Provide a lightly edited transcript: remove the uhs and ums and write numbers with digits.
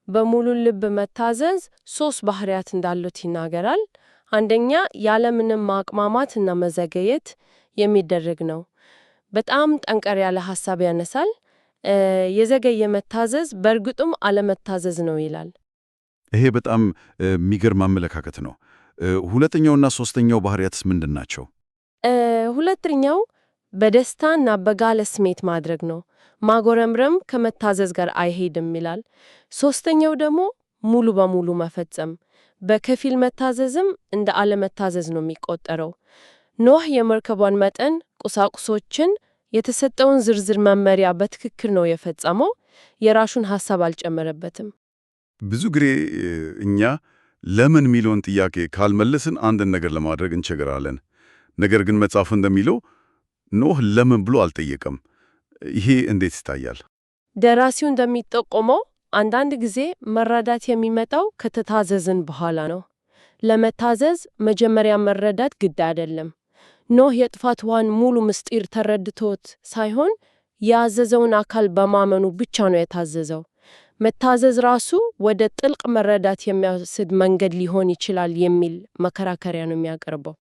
በሙሉ ልብ መታዘዝ 3 ባህሪያት እንዳሉት ይናገራል። አንደኛ ያለምንም ማቅማማትና መዘገየት የሚደረግ ነው። በጣም ጠንከር ያለ ሐሳብ ያነሳል። የዘገየ መታዘዝ በእርግጥም አለመታዘዝ ነው ይላል። ይሄ በጣም የሚገርም አመለካከት ነው። ሁለተኛውና ሶስተኛው ባህሪያትስ ምንድን ናቸው? ሁለተኛው በደስታና በጋለ ስሜት ማድረግ ነው። ማጎረምረም ከመታዘዝ ጋር አይሄድም ይላል። ሶስተኛው ደግሞ ሙሉ በሙሉ መፈጸም፣ በከፊል መታዘዝም እንደ አለመታዘዝ ነው የሚቆጠረው። ኖህ የመርከቧን መጠን፣ ቁሳቁሶችን፣ የተሰጠውን ዝርዝር መመሪያ በትክክል ነው የፈጸመው። የራሱን ሐሳብ አልጨመረበትም። ብዙ ጊዜ እኛ ለምን የሚለውን ጥያቄ ካልመለስን አንድን ነገር ለማድረግ እንቸገራለን። ነገር ግን መጽሐፉ እንደሚለው ኖህ ለምን ብሎ አልጠየቀም። ይሄ እንዴት ይታያል? ደራሲው እንደሚጠቆመው አንዳንድ ጊዜ መረዳት የሚመጣው ከተታዘዝን በኋላ ነው። ለመታዘዝ መጀመሪያ መረዳት ግድ አይደለም። ኖህ የጥፋት ውሃን ሙሉ ምስጢር ተረድቶት ሳይሆን ያዘዘውን አካል በማመኑ ብቻ ነው የታዘዘው። መታዘዝ ራሱ ወደ ጥልቅ መረዳት የሚወስድ መንገድ ሊሆን ይችላል የሚል መከራከሪያ ነው የሚያቀርበው።